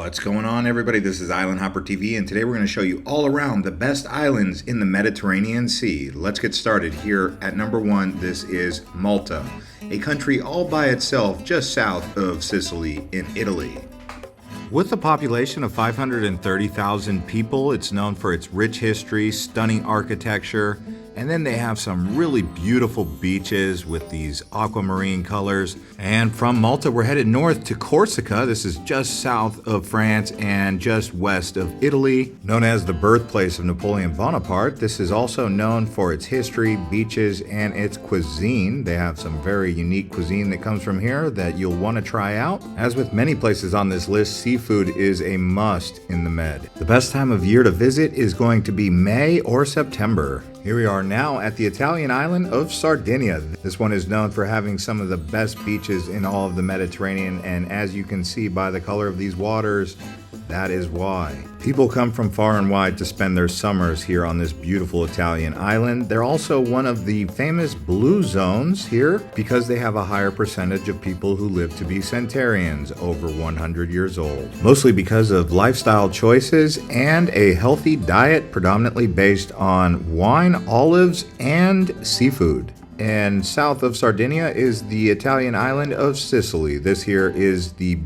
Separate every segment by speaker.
Speaker 1: What's going on, everybody? This is Island Hopper TV, and today we're going to show you all around the best islands in the Mediterranean Sea. Let's get started here at number 1. This is Malta, a country all by itself just south of Sicily in Italy. With a population of 530,000 people, it's known for its rich history, stunning architecture, and then they have some really beautiful beaches with these aquamarine colors. And from Malta, we're headed north to Corsica. This is just south of France and just west of Italy. Known as the birthplace of Napoleon Bonaparte, this is also known for its history, beaches, and its cuisine. They have some very unique cuisine that comes from here that you'll want to try out. As with many places on this list, seafood is a must in the Med. The best time of year to visit is going to be May or September. Here we are now at the Italian island of Sardinia. This one is known for having some of the best beaches in all of the Mediterranean, and as you can see by the color of these waters, that is why. People come from far and wide to spend their summers here on this beautiful Italian island. They're also one of the famous blue zones here because they have a higher percentage of people who live to be centenarians, over 100 years old. Mostly because of lifestyle choices and a healthy diet predominantly based on wine, olives, and seafood. And south of Sardinia is the Italian island of Sicily. This here is the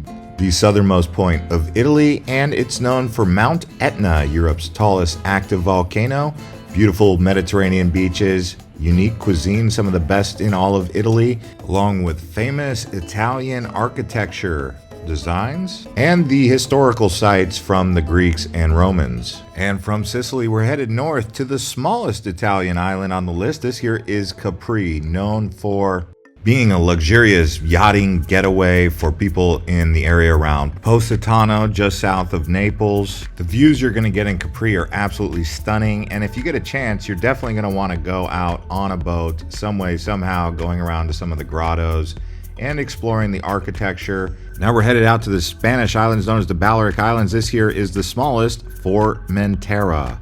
Speaker 1: southernmost point of Italy, and it's known for Mount Etna, Europe's tallest active volcano, beautiful Mediterranean beaches, unique cuisine, some of the best in all of Italy, along with famous Italian architecture designs, and the historical sites from the Greeks and Romans. And from Sicily, we're headed north to the smallest Italian island on the list. This here is Capri, known for being a luxurious yachting getaway for people in the area around Positano, just south of Naples. The views you're going to get in Capri are absolutely stunning, and if you get a chance, you're definitely going to want to go out on a boat some way, somehow, going around to some of the grottos and exploring the architecture. Now we're headed out to the Spanish islands known as the Balearic Islands. This here is the smallest, Formenterra.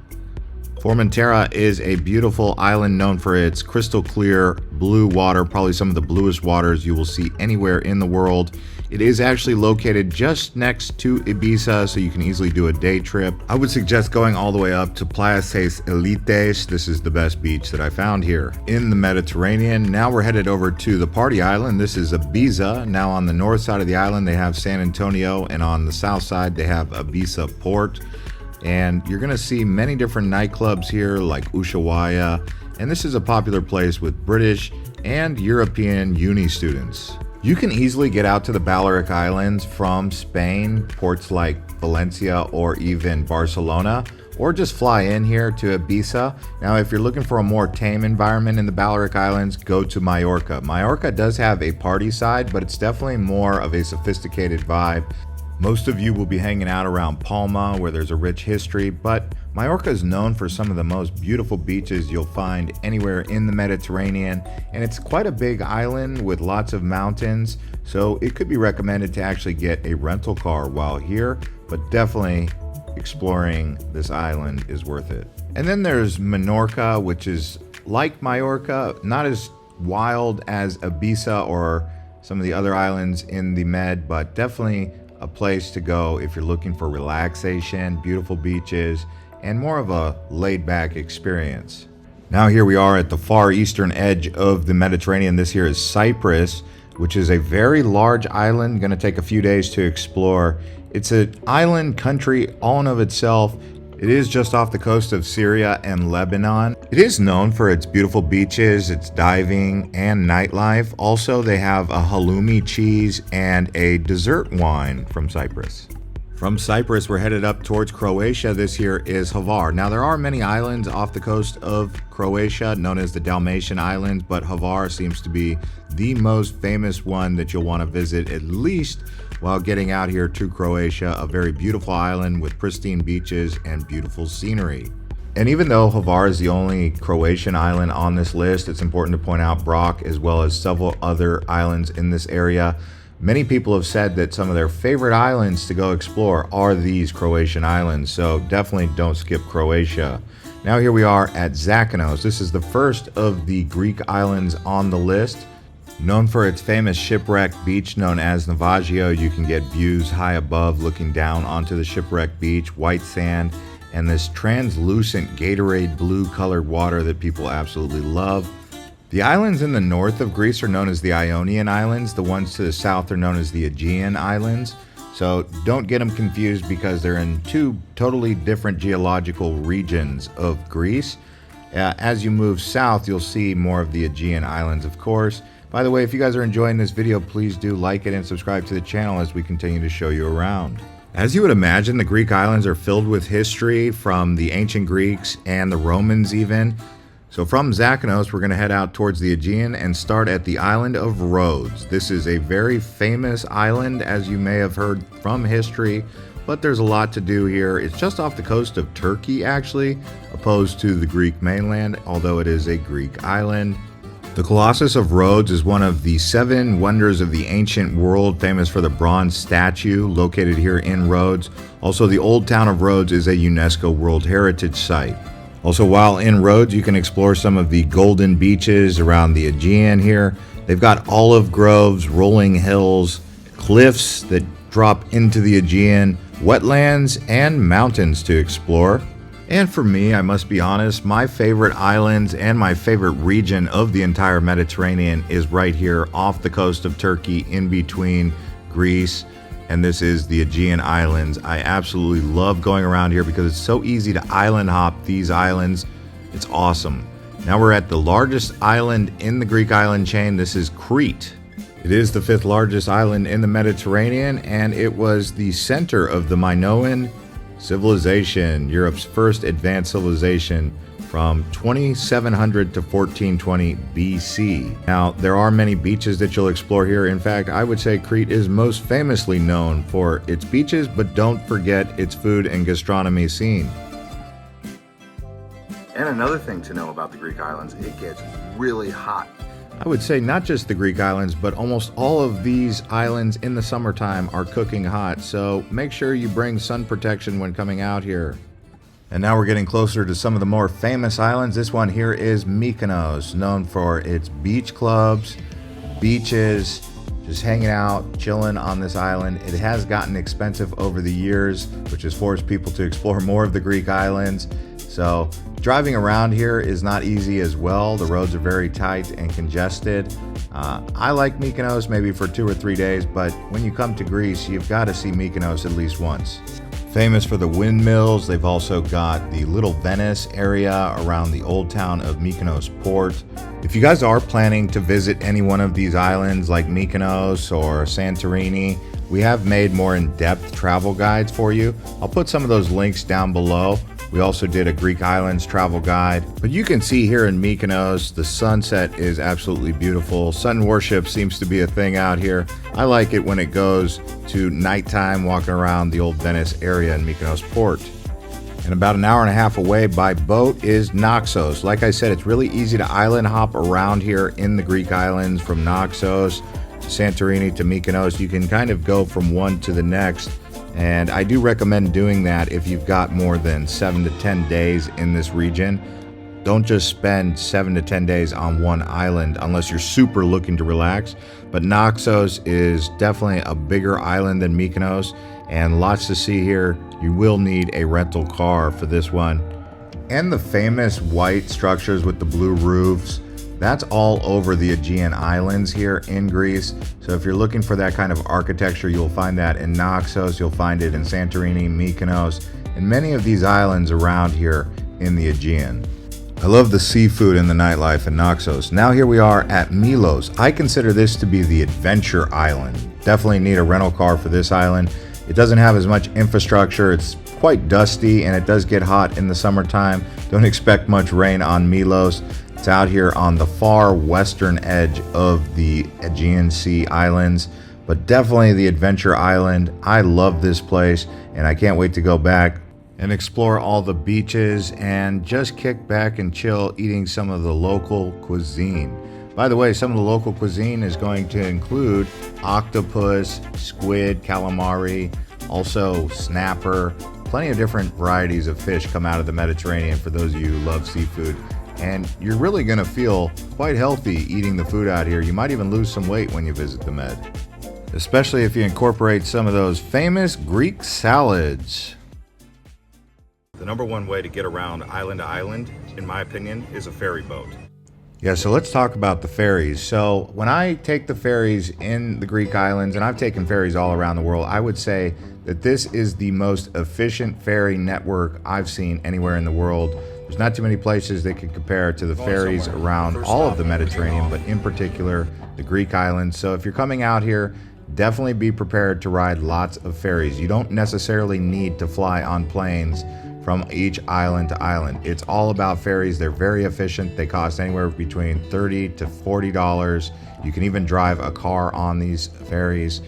Speaker 1: Formenterra is a beautiful island known for its crystal clear blue water, probably some of the bluest waters you will see anywhere in the world. It is actually located just next to Ibiza, so you can easily do a day trip. I would suggest going all the way up to Playa Seis Elites. This is the best beach that I found here in the Mediterranean. Now we're headed over to the party island. This is Ibiza. Now on the north side of the island, they have San Antonio, and on the south side, they have Ibiza Port. And you're going to see many different nightclubs here like Ushuaia, and this is a popular place with British and European uni students. You can easily get out to the Balearic Islands from Spain, ports like Valencia or even Barcelona, or just fly in here to Ibiza. Now, if you're looking for a more tame environment in the Balearic Islands, go to Majorca. Majorca does have a party side, but it's definitely more of a sophisticated vibe. Most of you will be hanging out around Palma, where there's a rich history, but Majorca is known for some of the most beautiful beaches you'll find anywhere in the Mediterranean, and it's quite a big island with lots of mountains, so it could be recommended to actually get a rental car while here, but definitely exploring this island is worth it. And then there's Menorca, which is like Majorca, not as wild as Ibiza or some of the other islands in the Med, but definitely a place to go if you're looking for relaxation, beautiful beaches, and more of a laid-back experience. Now here we are at the far eastern edge of the Mediterranean. This here is Cyprus, which is a very large island, going to take a few days to explore. It's an island country all in of itself. It is just off the coast of Syria and Lebanon. It is known for its beautiful beaches, its diving, and nightlife. Also, they have a halloumi cheese and a dessert wine from Cyprus. From Cyprus, we're headed up towards Croatia. This here is Hvar. Now, there are many islands off the coast of Croatia, known as the Dalmatian Islands, but Hvar seems to be the most famous one that you'll want to visit, at least while getting out here to Croatia, a very beautiful island with pristine beaches and beautiful scenery. And even though Hvar is the only Croatian island on this list, it's important to point out Brač as well as several other islands in this area. Many people have said that some of their favorite islands to go explore are these Croatian islands, so definitely don't skip Croatia. Now here we are at Zakynthos. This is the first of the Greek islands on the list. Known for its famous shipwreck beach known as Navajo, you can get views high above looking down onto the shipwreck beach, white sand, and this translucent Gatorade blue colored water that people absolutely love. The islands in the north of Greece are known as the Ionian Islands. The ones to the south are known as the Aegean Islands. So don't get them confused because they're in two totally different geological regions of Greece. As you move south, you'll see more of the Aegean Islands, of course. By the way, if you guys are enjoying this video, please do like it and subscribe to the channel as we continue to show you around. As you would imagine, the Greek islands are filled with history from the ancient Greeks and the Romans even. So from Zakynthos, we're going to head out towards the Aegean and start at the island of Rhodes. This is a very famous island, as you may have heard from history, but there's a lot to do here. It's just off the coast of Turkey, actually, opposed to the Greek mainland, although it is a Greek island. The Colossus of Rhodes is one of the 7 wonders of the ancient world, famous for the bronze statue located here in Rhodes. Also, the old town of Rhodes is a UNESCO World Heritage Site. Also, while in Rhodes, you can explore some of the golden beaches around the Aegean here. They've got olive groves, rolling hills, cliffs that drop into the Aegean, wetlands, and mountains to explore. And for me, I must be honest, my favorite islands and my favorite region of the entire Mediterranean is right here off the coast of Turkey, in between Greece, and this is the Aegean Islands. I absolutely love going around here because it's so easy to island hop these islands. It's awesome. Now we're at the largest island in the Greek island chain. This is Crete. It is the 5th largest island in the Mediterranean, and it was the center of the Minoan civilization, Europe's first advanced civilization from 2700 to 1420 BC. Now, there are many beaches that you'll explore here. In fact, I would say Crete is most famously known for its beaches, but don't forget its food and gastronomy scene. And another thing to know about the Greek islands, it gets really hot. I would say not just the Greek islands, but almost all of these islands in the summertime are cooking hot, so make sure you bring sun protection when coming out here. And now we're getting closer to some of the more famous islands. This one here is Mykonos, known for its beach clubs, beaches, just hanging out, chilling on this island. It has gotten expensive over the years, which has forced people to explore more of the Greek islands. So driving around here is not easy as well. The roads are very tight and congested. I like Mykonos maybe for 2 or 3 days, but when you come to Greece, you've got to see Mykonos at least once. Famous for the windmills, they've also got the Little Venice area around the old town of Mykonos port. If you guys are planning to visit any one of these islands like Mykonos or Santorini, we have made more in-depth travel guides for you. I'll put some of those links down below. We also did a Greek Islands travel guide. But you can see here in Mykonos, the sunset is absolutely beautiful. Sun worship seems to be a thing out here. I like it when it goes to nighttime walking around the old Venice area in Mykonos port. And about an hour and a half away by boat is Naxos. Like I said, it's really easy to island hop around here in the Greek islands from Naxos to Santorini to Mykonos. You can kind of go from one to the next. And I do recommend doing that if you've got more than 7 to 10 days in this region. Don't just spend 7 to 10 days on one island unless you're super looking to relax. But Naxos is definitely a bigger island than Mykonos and lots to see here. You will need a rental car for this one. And the famous white structures with the blue roofs, that's all over the Aegean Islands here in Greece. So if you're looking for that kind of architecture, you'll find that in Naxos, you'll find it in Santorini, Mykonos, and many of these islands around here in the Aegean. I love the seafood and the nightlife in Naxos. Now here we are at Milos. I consider this to be the adventure island. Definitely need a rental car for this island. It doesn't have as much infrastructure. It's quite dusty and it does get hot in the summertime. Don't expect much rain on Milos. It's out here on the far western edge of the Aegean Sea Islands, but definitely the adventure island. I love this place and I can't wait to go back and explore all the beaches and just kick back and chill eating some of the local cuisine. By the way, some of the local cuisine is going to include octopus, squid, calamari, also snapper. Plenty of different varieties of fish come out of the Mediterranean for those of you who love seafood. and you're really going to feel quite healthy eating the food out here. You might even lose some weight when you visit the Med, especially if you incorporate some of those famous Greek salads. The number one way to get around island to island, in my opinion, is a ferry boat. Yeah, so let's talk about the ferries. So when I take the ferries in the Greek islands, and I've taken ferries all around the world, I would say that this is the most efficient ferry network I've seen anywhere in the world. There's not too many places that can compare to the ferries around all of the Mediterranean, but in particular, the Greek islands. So if you're coming out here, definitely be prepared to ride lots of ferries. You don't necessarily need to fly on planes from each island to island. It's all about ferries. They're very efficient. They cost anywhere between $30 to $40. You can even drive a car on these ferries.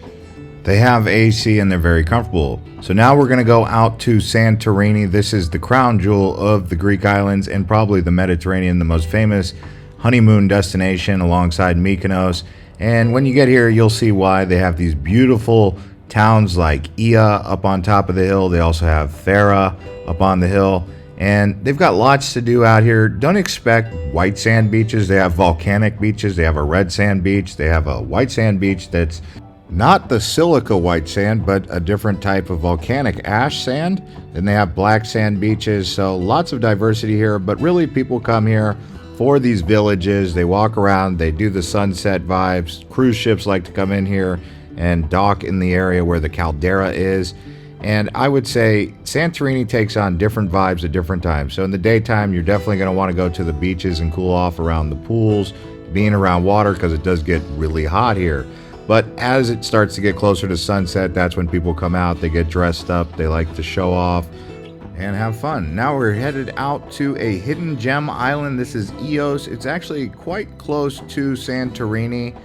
Speaker 1: They have AC and they're very comfortable. So now we're gonna go out to Santorini. This is the crown jewel of the Greek islands and probably the Mediterranean, the most famous honeymoon destination alongside Mykonos. And when you get here, you'll see why. They have these beautiful towns like Ia up on top of the hill. They also have Thera up on the hill, and they've got lots to do out here. Don't expect white sand beaches. They have volcanic beaches. They have a red sand beach. They have a white sand beach that's not the silica white sand, but a different type of volcanic ash sand. Then they have black sand beaches. So lots of diversity here, but really people come here for these villages. They walk around, they do the sunset vibes. Cruise ships like to come in here and dock in the area where the caldera is. And I would say Santorini takes on different vibes at different times. So in the daytime, you're definitely going to want to go to the beaches and cool off around the pools, being around water, because it does get really hot here. But as it starts to get closer to sunset, that's when people come out. They get dressed up, they like to show off and have fun. Now we're headed out to a hidden gem island. This is Ios. It's actually quite close to Santorini.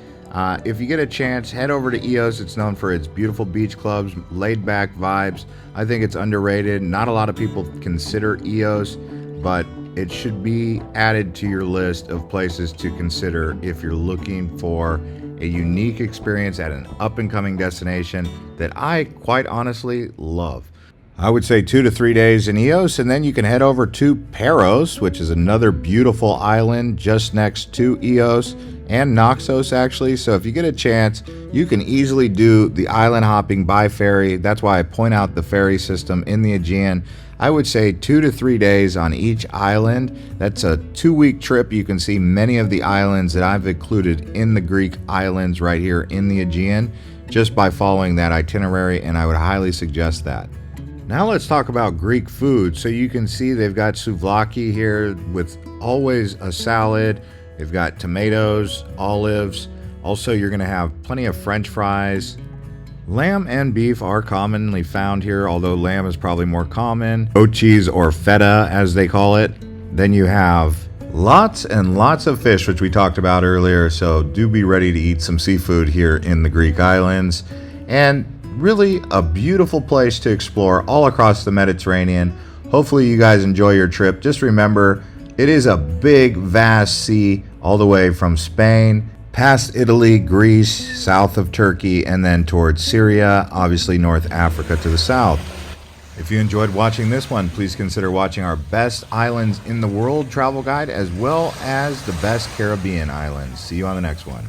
Speaker 1: If you get a chance, head over to Ios. It's known for its beautiful beach clubs, laid-back vibes. I think it's underrated. Not a lot of people consider Ios, but it should be added to your list of places to consider if you're looking for a unique experience at an up-and-coming destination that I quite honestly love. I would say 2 to 3 days in Ios, and then you can head over to Paros, which is another beautiful island just next to Ios and Naxos, actually. So if you get a chance, you can easily do the island hopping by ferry. That's why I point out the ferry system in the Aegean. I would say 2 to 3 days on each island. That's a 2-week trip. You can see many of the islands that I've included in the Greek islands right here in the Aegean just by following that itinerary, and I would highly suggest that. Now let's talk about Greek food. So you can see they've got souvlaki here with always a salad. They've got tomatoes, olives. Also, you're going to have plenty of French fries. Lamb and beef are commonly found here, although lamb is probably more common. Goat cheese, or feta as they call it. Then you have lots and lots of fish, which we talked about earlier. So do be ready to eat some seafood here in the Greek islands. And really a beautiful place to explore all across the Mediterranean. Hopefully you guys enjoy your trip. Just remember, it is a big, vast sea all the way from Spain, past Italy, Greece, south of Turkey, and then towards Syria, obviously North Africa to the south. If you enjoyed watching this one, please consider watching our best islands in the world travel guide, as well as the best Caribbean islands. See you on the next one.